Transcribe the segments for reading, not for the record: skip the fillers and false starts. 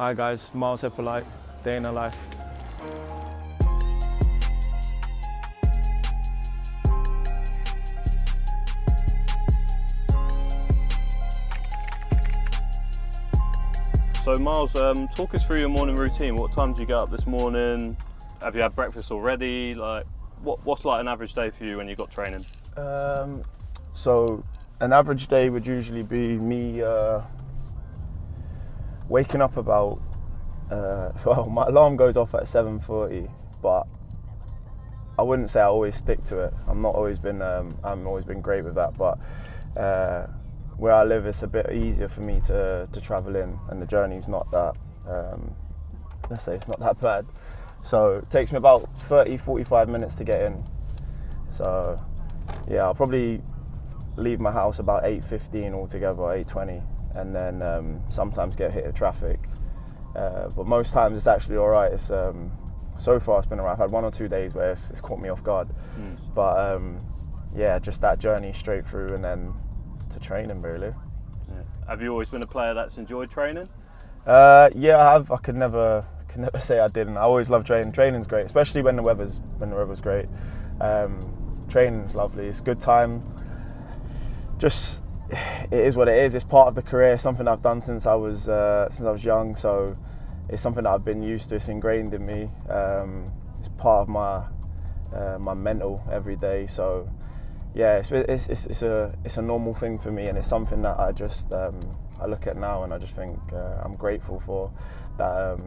Hi guys, Miles Hippolyte, Day in a Life. So Miles, talk us through your morning routine. What time do you get up this morning? Have you had breakfast already? Like, what's like an average day for you when you've got training? So an average day would usually be me waking up about, well, my alarm goes off at 7:40, but I wouldn't say I always stick to it. I've always been great with that, but where I live, it's a bit easier for me to travel in, and the journey's not that, let's say it's not that bad. So it takes me about 30-45 minutes to get in. So yeah, I'll probably leave my house about 8:15 altogether, 8:20, and then sometimes get hit with traffic. But most times it's actually all right. It's so far it's been alright. I've had 1 or 2 days where it's caught me off guard. But yeah, just that journey straight through and then to training really. Yeah. Have you always been a player that's enjoyed training? Yeah, I have. I could never say I didn't. I always love training. Training's great, especially when the weather's great. Training's lovely. It's a good time. Just it is what it is. It's part of the career. It's something I've done since I was young. So it's something that I've been used to. It's ingrained in me. It's part of my mental every day. So yeah, it's a normal thing for me, and it's something that I just I look at now and I just think I'm grateful for that.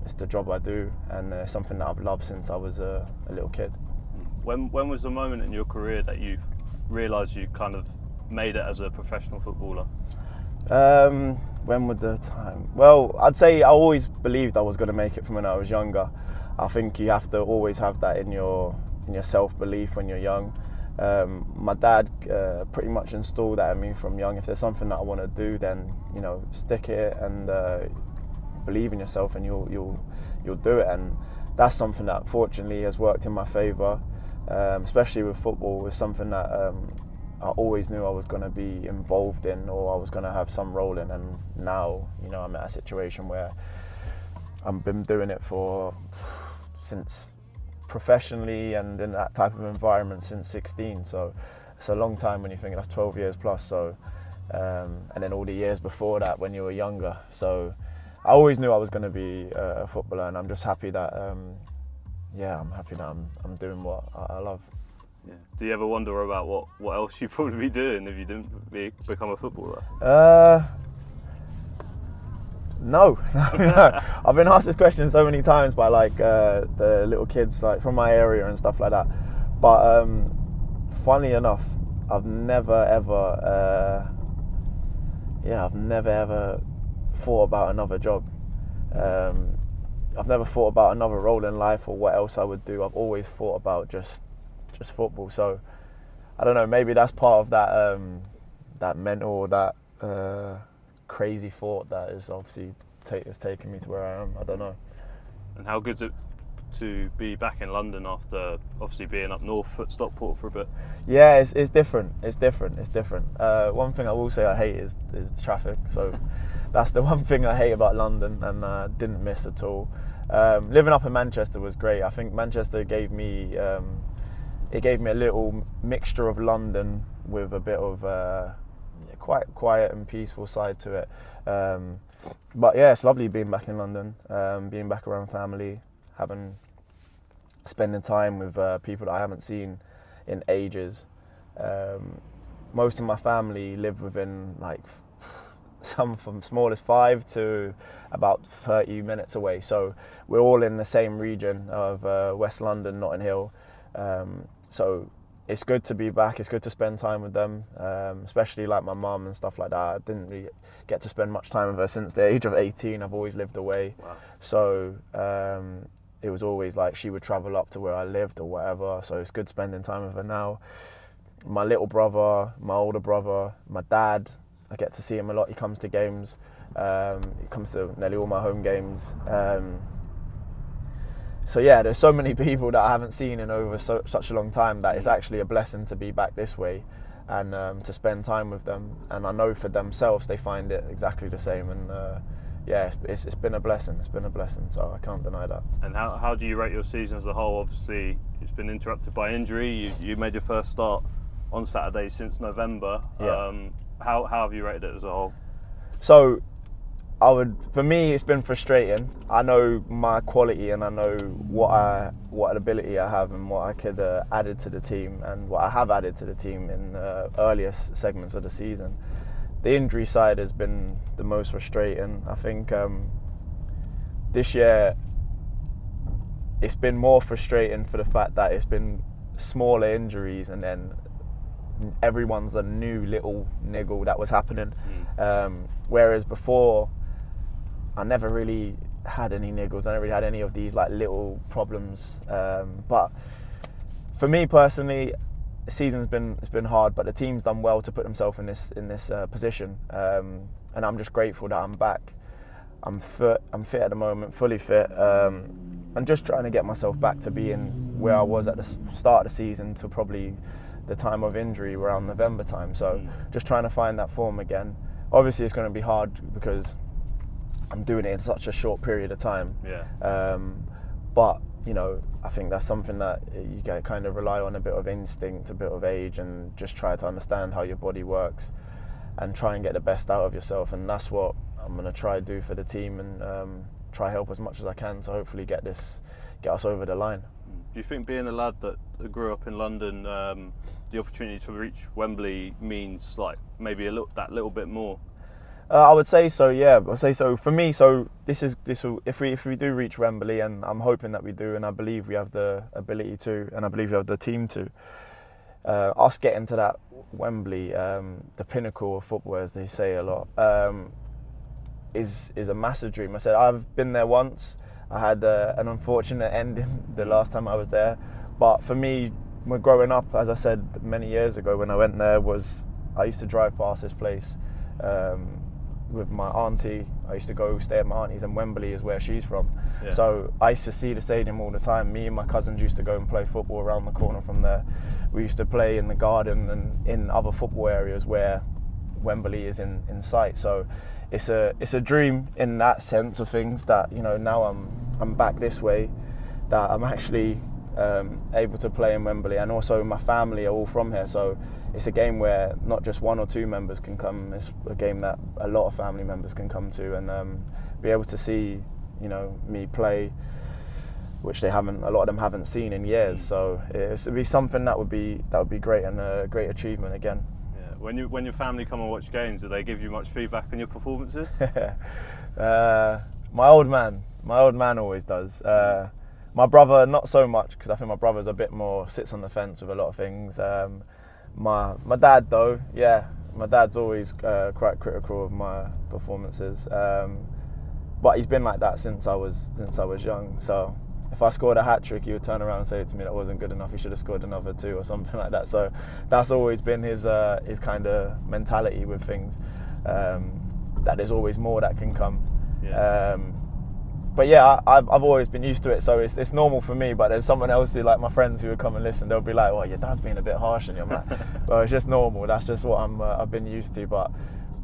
It's the job I do, and it's something that I've loved since I was a little kid. When was the moment in your career that you realised you kind of made it as a professional footballer? When would the time? Well, I'd say I always believed I was going to make it from when I was younger. I think you have to always have that in your self-belief when you're young. My dad pretty much installed that in me from young. If there's something that I want to do, then stick it and believe in yourself, and you'll do it. And that's something that fortunately has worked in my favour, especially with football. It's something that I always knew I was going to be involved in, or I was going to have some role in. And now I'm at a situation where I've been doing it since professionally and in that type of environment since 16. So it's a long time when you think that's 12 years plus. So and then all the years before that when you were younger. So I always knew I was going to be a footballer, and I'm just happy that I'm happy that I'm doing what I love. Yeah. Do you ever wonder about what else you'd probably be doing if you didn't become a footballer? No. I've been asked this question so many times by the little kids from my area and stuff like that. But funnily enough, I've never ever thought about another job. I've never thought about another role in life or what else I would do. I've always thought about just football. So I don't know, maybe that's part of that mental, that crazy thought that is obviously has taken me to where I am. I don't know. And how good's it to be back in London after obviously being up north at Stockport for a bit? Yeah, it's different. It's different. One thing I will say I hate is traffic. So that's the one thing I hate about London, and I didn't miss at all. Living up in Manchester was great. I think Manchester gave me a little mixture of London with a bit of quite quiet and peaceful side to it. But yeah, it's lovely being back in London, being back around family, spending time with people that I haven't seen in ages. Most of my family live within some from small as 5 to about 30 minutes away. So we're all in the same region of West London, Notting Hill. So it's good to be back. It's good to spend time with them, especially my mum and stuff like that. I didn't really get to spend much time with her since the age of 18. I've always lived away. Wow. So it was always she would travel up to where I lived or whatever. So it's good spending time with her now. My little brother, my older brother, my dad, I get to see him a lot. He comes to games. He comes to nearly all my home games. So yeah, there's so many people that I haven't seen in over such a long time that it's actually a blessing to be back this way and to spend time with them. And I know for themselves they find it exactly the same. And yeah, it's been a blessing. It's been a blessing, so I can't deny that. And how do you rate your season as a whole? Obviously, it's been interrupted by injury. You made your first start on Saturday since November. Yeah. How have you rated it as a whole? So, for me, it's been frustrating. I know my quality and I know what ability I have and what I could added to the team and what I have added to the team in earlier segments of the season. The injury side has been the most frustrating. I think this year it's been more frustrating for the fact that it's been smaller injuries and then everyone's a new little niggle that was happening. Whereas before, I never really had any niggles. I never really had any of these like little problems. But for me personally, the season's been hard, but the team's done well to put themselves in this position, and I'm just grateful that I'm back. I'm fit at the moment, fully fit. I'm just trying to get myself back to being where I was at the start of the season to probably the time of injury around November time. So just trying to find that form again. Obviously, it's going to be hard because I'm doing it in such a short period of time. Yeah. But you know, I think that's something that you kind of rely on a bit of instinct, a bit of age, and just try to understand how your body works and try and get the best out of yourself. And that's what I'm going to try to do for the team and try help as much as I can to hopefully get us over the line. Do you think being a lad that grew up in London, the opportunity to reach Wembley means like maybe that little bit more? I would say so, yeah. I would say so for me. So this will, if we do reach Wembley, and I'm hoping that we do, and I believe we have the ability to, and I believe we have the team to. Us getting to that Wembley, the pinnacle of football, as they say a lot, is a massive dream. I said I've been there once. I had an unfortunate ending the last time I was there, but for me, when growing up, as I said many years ago when I went there, I used to drive past this place. With my auntie, I used to go stay at my auntie's, and Wembley is where she's from. Yeah. So I used to see the stadium all the time. Me and my cousins used to go and play football around the corner from there. We used to play in the garden and in other football areas where Wembley is in sight. So it's a dream in that sense of things that, you know, now I'm back this way, that I'm actually able to play in Wembley, and also my family are all from here. So it's a game where not just one or two members can come. It's a game that a lot of family members can come to and be able to see, you know, me play, which a lot of them haven't seen in years. So it would be something that would be great, and a great achievement again. Yeah. When your family come and watch games, do they give you much feedback on your performances? My old man always does. My brother, not so much, because I think my brother's a bit more sits on the fence with a lot of things. My dad though, yeah, my dad's always quite critical of my performances, but he's been like that since I was young. So if I scored a hat trick, he would turn around and say to me that wasn't good enough. He should have scored another 2 or something like that. So that's always been his kind of mentality with things, that there's always more that can come. Yeah. But yeah, I've always been used to it, so it's normal for me. But there's someone else who, like my friends who would come and listen, they'll be like, "Well, your dad's being a bit harsh on you." I'm like, well, it's just normal. That's just what I've been used to. But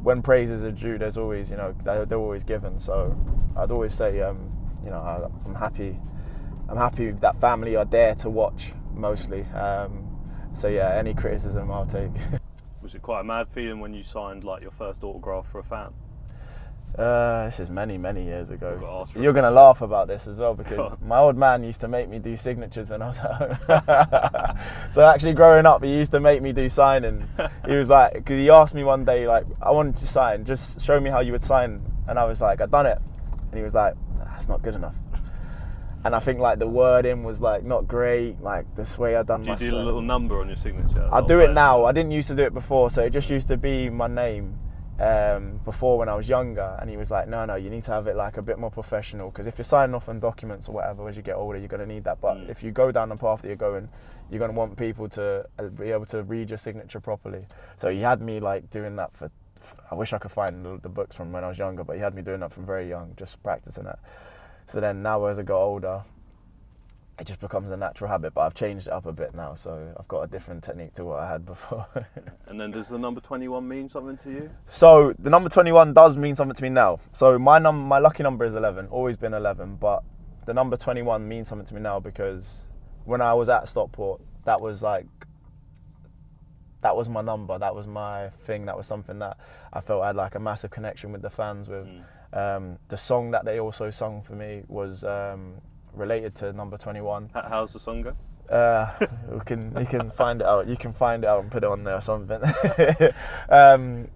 when praises are due, there's always, you know, they're always given. So I'd always say, you know, I'm happy that family are there to watch mostly. So yeah, any criticism I'll take. Was it quite a mad feeling when you signed like your first autograph for a fan? This is many years ago. You're going to laugh about this as well, because my old man used to make me do signatures when I was at home. So actually growing up, he used to make me do signing. He was like, because he asked me one day, like, I wanted to sign, just show me how you would sign. And I was like, I've done it. And he was like, that's not good enough. And I think like the wording was like not great, like this way I done my sign. Do you do a little number on your signature? I do it now. I didn't used to do it before, so it just used to be my name. Before when I was younger, and he was like, no, you need to have it like a bit more professional, because if you're signing off on documents or whatever as you get older, you're going to need that. But if you go down the path that you're going to want people to be able to read your signature properly. So he had me like doing that for I wish I could find the books from when I was younger, but he had me doing that from very young, just practicing that. So then now as I got older, it just becomes a natural habit. But I've changed it up a bit now, so I've got a different technique to what I had before. And then does the number 21 mean something to you? So the number 21 does mean something to me now. So my lucky number is 11, always been 11, but the number 21 means something to me now because when I was at Stockport, that was my number, that was my thing, that was something that I felt I had like a massive connection with the fans with. The song that they also sung for me was related to number 21. How's the song go? You can find it out. You can find it out and put it on there or something.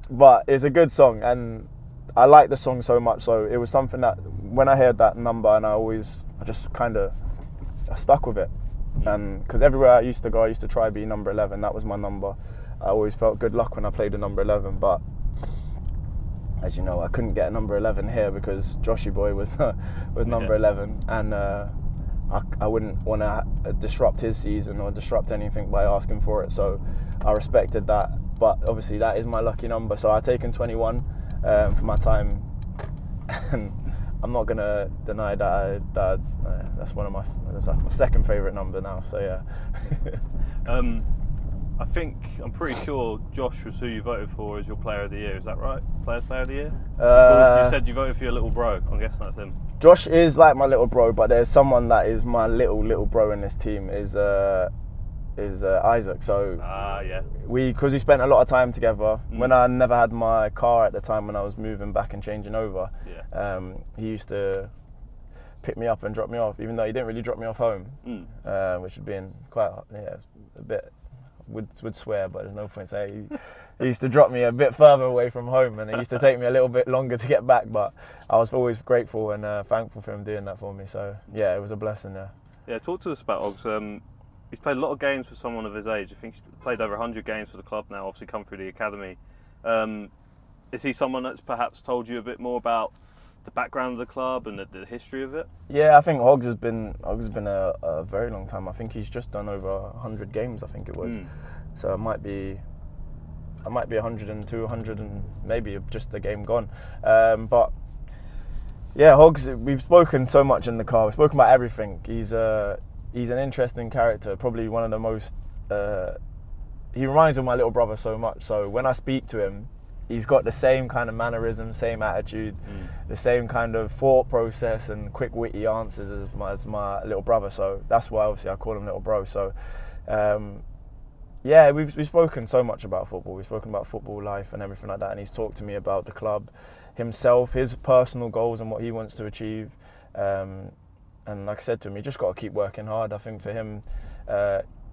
But it's a good song, and I like the song so much. So it was something that when I heard that number, and I just kind of stuck with it. And because everywhere I used to go, I used to try be number 11. That was my number. I always felt good luck when I played a number 11, but as you know, I couldn't get a number 11 here because Joshy Boy was number 11, and I wouldn't want to disrupt his season or disrupt anything by asking for it. So I respected that, but obviously that is my lucky number. So I've taken 21 for my time, and I'm not gonna deny that that's my second favourite number now. So yeah. I'm pretty sure Josh was who you voted for as your player of the year. Is that right? Player of the year? You said you voted for your little bro. I'm guessing that's him. Josh is like my little bro, but there's someone that is my little bro in this team is Isaac. So yeah. Because we spent a lot of time together. When I never had my car at the time when I was moving back and changing over, he used to pick me up and drop me off, even though he didn't really drop me off home, which would be quite a bit. Would swear, but there's no point saying. He used to drop me a bit further away from home, and it used to take me a little bit longer to get back, but I was always grateful and thankful for him doing that for me. So yeah, it was a blessing. Yeah, talk to us about Oggs. He's played a lot of games for someone of his age. I think he's played over 100 games for the club now, obviously come through the academy. Is he someone that's perhaps told you a bit more about the background of the club and the history of it? Yeah, I think Oggs has been a very long time. I think he's just done over 100 games, I think it was. So I might be 102, 100, and maybe just the game gone. But yeah, Oggs, we've spoken so much in the car. We've spoken about everything. He's an interesting character, probably one of the most. He reminds me of my little brother so much. So when I speak to him, he's got the same kind of mannerism, same attitude, the same kind of thought process and quick witty answers as my little brother. So that's why obviously I call him little bro. So yeah, we've spoken so much about football. We've spoken about football life and everything like that. And he's talked to me about the club, himself, his personal goals and what he wants to achieve. And like I said to him, you just got to keep working hard. I think for him,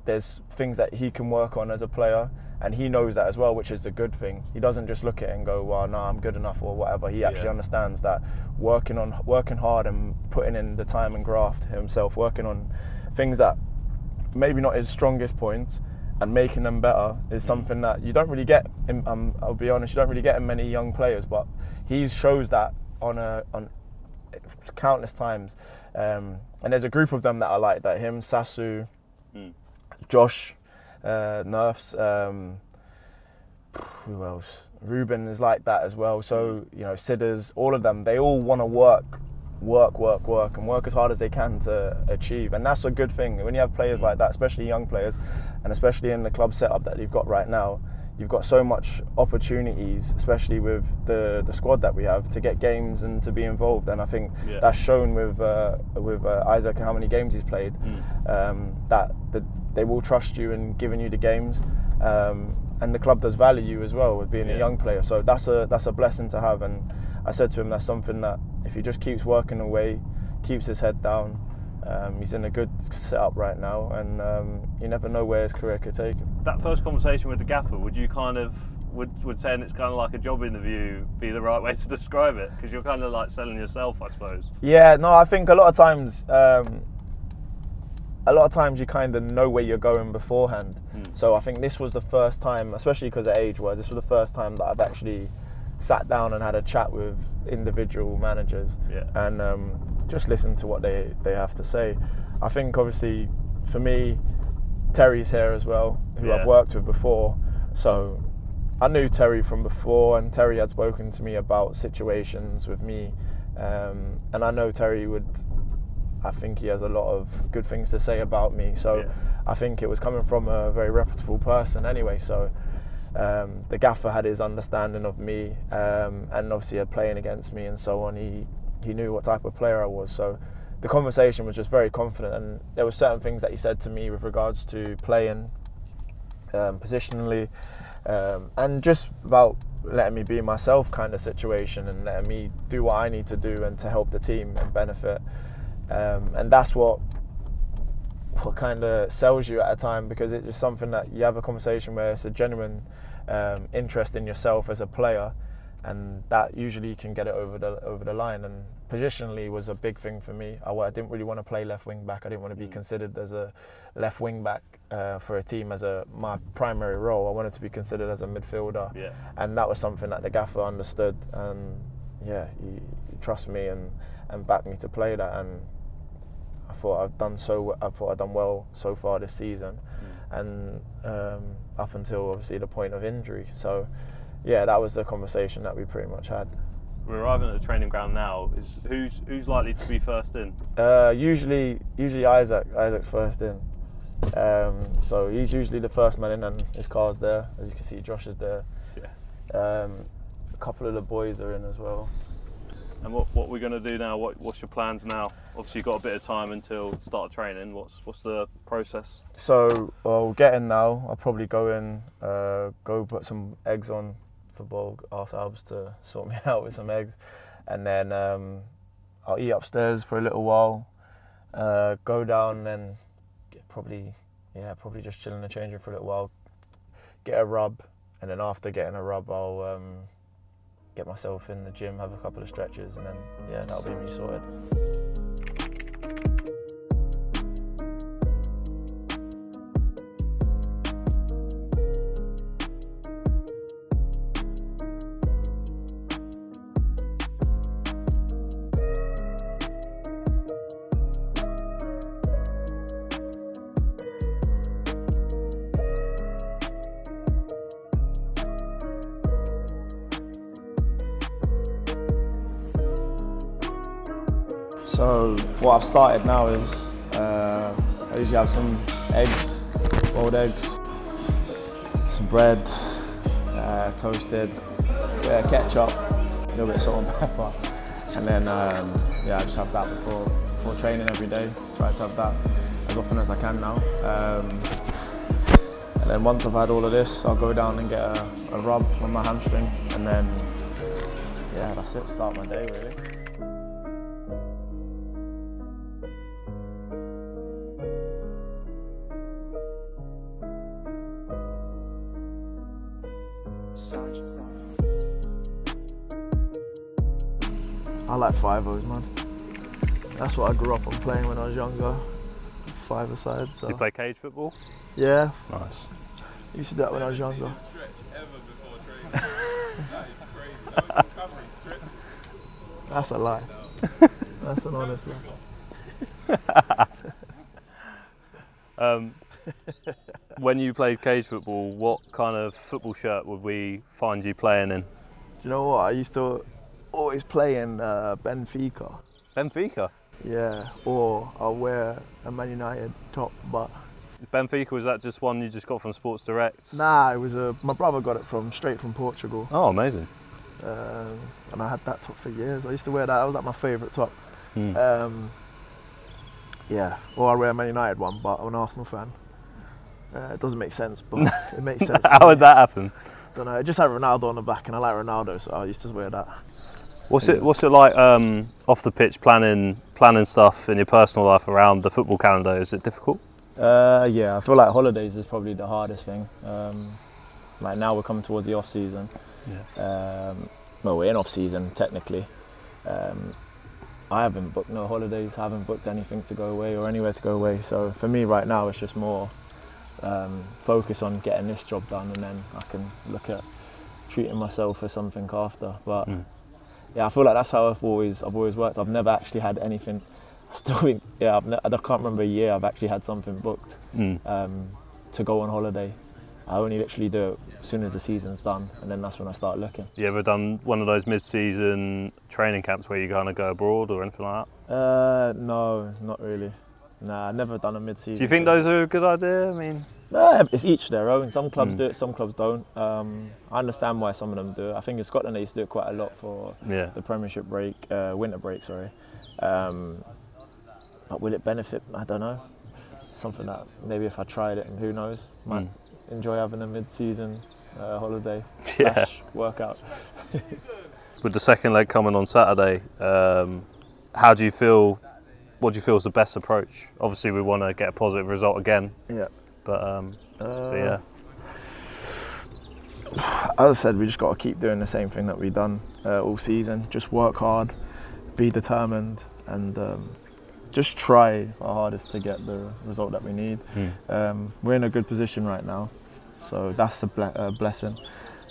there's things that he can work on as a player, and he knows that as well, which is the good thing. He doesn't just look at it and go, well, no, I'm good enough or whatever. He actually understands that working hard and putting in the time and graft himself, working on things that maybe not his strongest points and making them better is something that you don't really get in, I'll be honest, you don't really get in many young players, but he shows that on countless times. And there's a group of them that I like that, him, Sasu, Josh, Nerfs, who else? Ruben is like that as well. So, you know, Sidders, all of them, they all want to work and work as hard as they can to achieve. And that's a good thing. When you have players like that, especially young players, and especially in the club setup that you've got right now, you've got so much opportunities, especially with the squad that we have, to get games and to be involved. And I think that's shown with Isaac and how many games he's played, that they will trust you in giving you the games, and the club does value you as well with being a young player. So that's a blessing to have. And I said to him, that's something that if he just keeps working away, keeps his head down, he's in a good setup right now, and you never know where his career could take him. That first conversation with the gaffer, would you kind of would saying it's kind of like a job interview be the right way to describe it? Because you're kind of like selling yourself, I suppose. Yeah, no, I think a lot of times you kind of know where you're going beforehand. So I think this was the first time, especially because of age-wise, this was the first time that I've actually sat down and had a chat with individual managers and just listened to what they have to say. I think obviously for me, Terry's here as well, who I've worked with before. So I knew Terry from before, and Terry had spoken to me about situations with me, and I know Terry would I think he has a lot of good things to say about me. So I think it was coming from a very reputable person anyway. So the gaffer had his understanding of me, and obviously playing against me and so on. He knew what type of player I was. So the conversation was just very confident, and there were certain things that he said to me with regards to playing positionally, and just about letting me be myself kind of situation, and letting me do what I need to do and to help the team and benefit. And that's what kind of sells you at a time, because it's just something that you have a conversation where it's a genuine interest in yourself as a player, and that usually can get it over the line. And positionally was a big thing for me. I didn't really want to play left wing back. I didn't want to be considered as a left wing back for a team as my primary role. I wanted to be considered as a midfielder, and that was something that the gaffer understood, and he trusted me and backed me to play that. And I thought I've done well so far this season, and up until obviously the point of injury. So that was the conversation that we pretty much had. We're arriving at the training ground now. Who's likely to be first in? Usually Isaac. Isaac's first in. So he's usually the first man in, and his car's there. As you can see, Josh is there. A couple of the boys are in as well. And what we're going to do now? What's your plans now? Obviously, you've got a bit of time until start training. What's the process? So I'll get in now. I'll probably go in, go put some eggs on for Bolg, ask Albs to sort me out with some eggs, and then I'll eat upstairs for a little while, go down, and probably just chill in the change room for a little while, get a rub, and then after getting a rub, I'll get myself in the gym, have a couple of stretches, and then that'll be me sorted. So what I've started now is I usually have some eggs, boiled eggs, some bread, toasted, ketchup, a little bit of salt and pepper, and then I just have that before training every day. Try to have that as often as I can now. And then once I've had all of this, I'll go down and get a rub on my hamstring, and then that's it. Start my day really. I like five-os, man. That's what I grew up on playing when I was younger. Five-a-side. So. You play cage football? Yeah. Nice. I used to do that when I was younger. That's a lie. That's an honest lie. When you played cage football, what kind of football shirt would we find you playing in? Do you know what? I used to always play in Benfica. Benfica? Yeah, or I'll wear a Man United top, but... Benfica, was that just one you just got from Sports Direct? Nah, it was my brother got it straight from Portugal. Oh, amazing. And I had that top for years. I used to wear that. That was like my favourite top. Or I wear a Man United one, but I'm an Arsenal fan. It doesn't make sense, but it makes sense. How would that happen? Don't know. It just had Ronaldo on the back, and I like Ronaldo, so I used to wear that. What's it like off the pitch, planning stuff in your personal life around the football calendar? Is it difficult? Yeah, I feel like holidays is probably the hardest thing. Like now we're coming towards the off season. Yeah. Well, we're in off season technically. I haven't booked no holidays. I haven't booked anything to go away or anywhere to go away. So for me right now, it's just more focus on getting this job done, and then I can look at treating myself for something after. But yeah, I feel like that's how I've always worked. I've never actually had anything. I can't remember a year I've actually had something booked to go on holiday. I only literally do it as soon as the season's done, and then that's when I start looking. You ever done one of those mid-season training camps where you kind of go abroad or anything like that? No, not really. Nah, I've never done a mid-season. Do you think those are a good idea? I mean, it's each their own. Some clubs do it, some clubs don't. I understand why some of them do it. I think in Scotland they used to do it quite a lot for the Premiership break, winter break, sorry. But will it benefit? I don't know. Something that maybe if I tried it, who knows, might enjoy having a mid-season holiday / workout. With the second leg coming on Saturday, how do you feel? What do you feel is the best approach? Obviously, we want to get a positive result again. Yeah. But yeah. As I said, we just got to keep doing the same thing that we've done all season. Just work hard, be determined, and just try our hardest to get the result that we need. We're in a good position right now, so that's a blessing.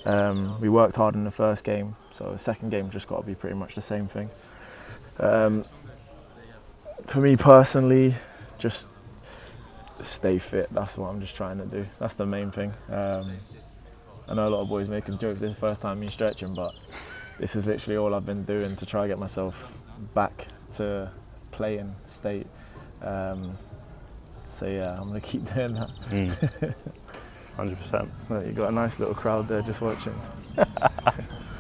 We worked hard in the first game, so the second game just got to be pretty much the same thing. For me personally, just stay fit. That's what I'm just trying to do. That's the main thing. I know a lot of boys making jokes. This is the first time me stretching, but this is literally all I've been doing to try to get myself back to playing state. So yeah, I'm gonna keep doing that. 100%. Look, you got a nice little crowd there just watching.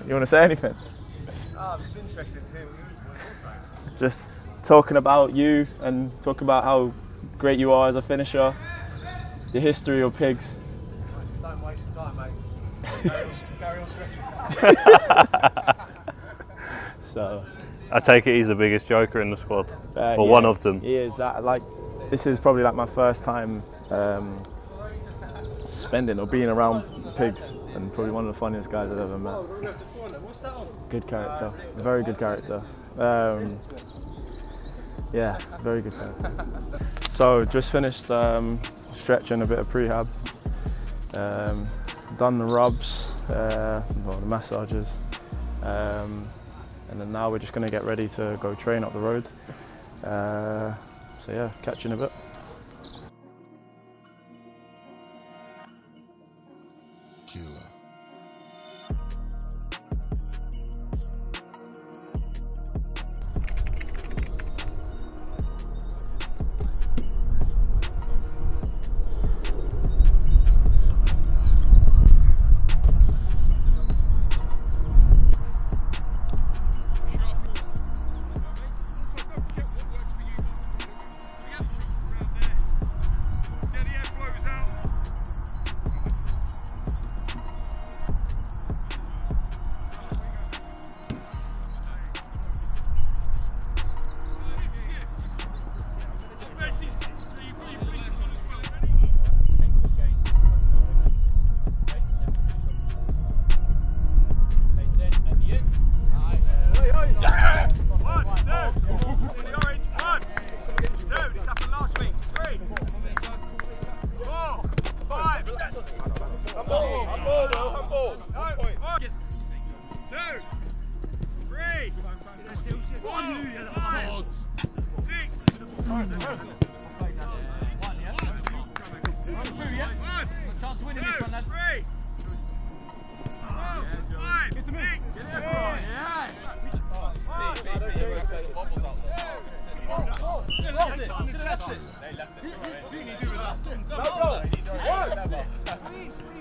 You want to say anything? I'm just interested to hear what you Just talking about you and talking about how great you are as a finisher, the history of Pigs. Don't waste your time, mate. Carry on stretching. So I take it he's the biggest joker in the squad, or one of them. He is. This is probably like my first time spending or being around Pigs, and probably one of the funniest guys I've ever met. Good character, very good character. Yeah, very good character. So just finished stretching, a bit of prehab, done the rubs, well, the massages, and then now we're just going to get ready to go train up the road. So yeah, catch you in a bit.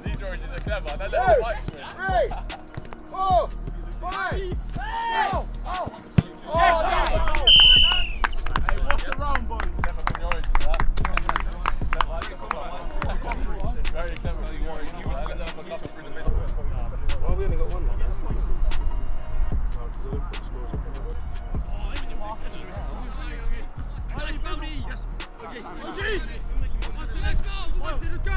These origins are clever. They let the bike swim. 3, 4, 5, 6. Hey, what's the round, boys? Never been the origins, that. Very clever. You want to get them a couple through the middle. Well, we only got one. Let's go!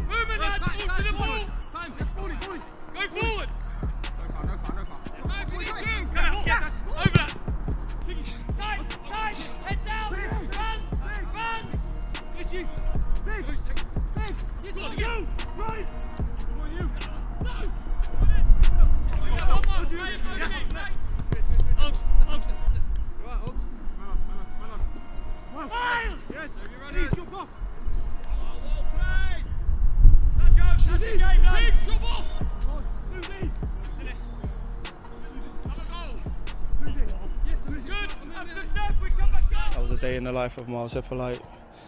Movement, lads! All to the ball! Time! Go forward! Over that! Side! Head down! Run! Issue! Big! Yes, on you! Right! Come on, you! No! Miles! Yes! Please jump off! Well played! day in the life of Miles Hippolyte.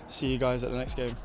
See you guys at the next game.